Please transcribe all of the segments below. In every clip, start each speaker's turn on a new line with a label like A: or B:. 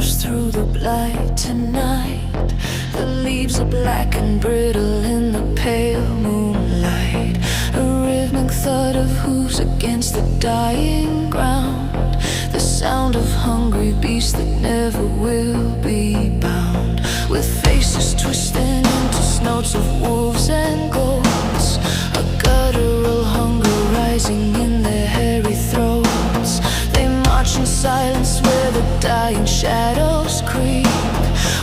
A: shadows through the blight tonight. The leaves are black and brittle in the pale moonlight. A rhythmic thud of hooves against the dying ground. The sound of hungry beasts that never will be bound. With faces twisting into snouts of wolves and goats. A guttural hunger rising in their hairy throats. They march in silence where the dying shadows creep,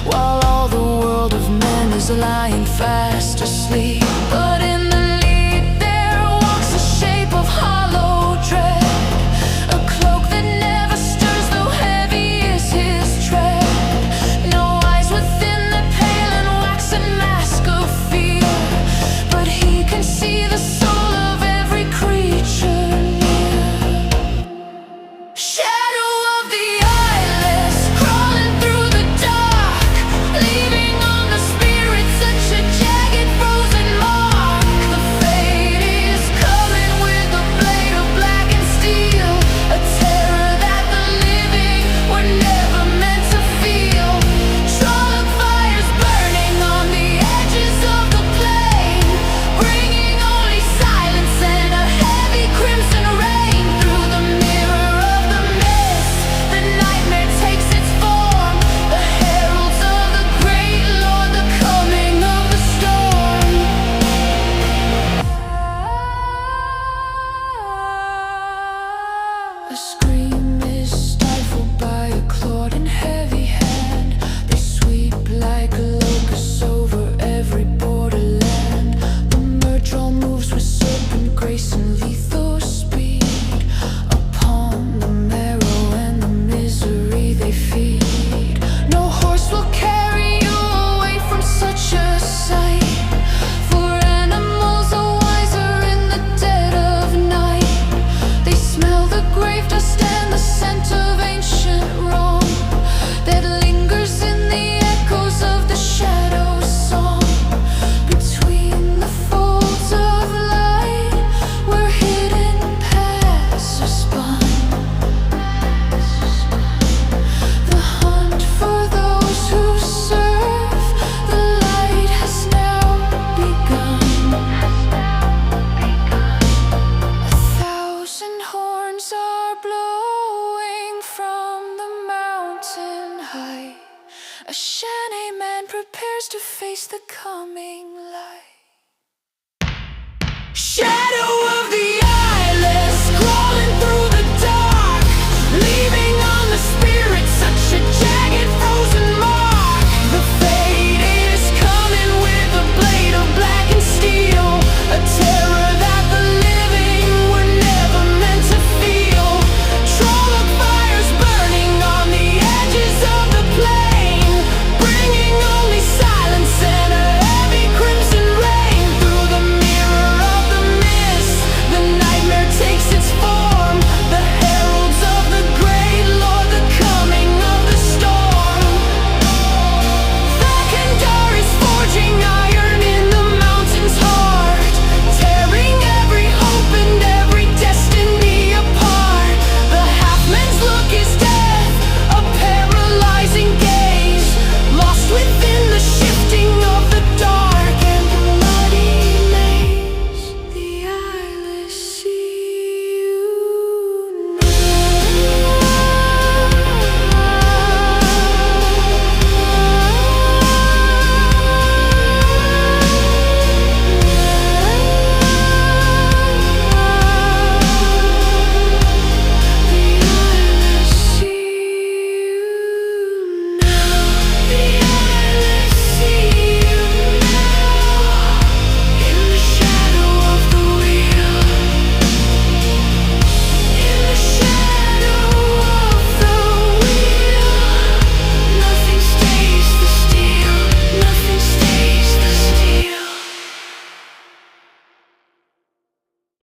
A: while all the world of men is lying fast asleep. But in the lead there walks the shape of hollow dread. A cloak that never stirs, though heavy is his tread. No eyes within the pale and waxen mask of fear, but he can see the soul of every creature near. Shadow of the eyeless, crawling through the dark, leaving on the spirit such a jagged frozen mark. The fate is coming with a blade of black and steel, a terror that the living were never meant to feel. Trolloc fires burning on the edges of the plain, bringing only silence and a heavy crimson rain. Through the mirror of the mist, the nightmare takes its form, the heralds of the great Lord, the coming of the storm. A scream is stifled by a clawed and heavy hand. They sweep like locusts over every borderland. The murder moves with serpent grace and lethal speed upon the marrow and the misery they feed. No horse will carry you away from such a sight, for animals are wiser in the dead of night. They smell the grave dust and the scent of ancient wrong that lingers in the echoes of the shadow's song. Between the folds of light, where hidden paths are spun, the hunt for those who serve the light has now begun. 1,000 horns are blowing from the mountain high. A Shanae man prepares to face the coming light.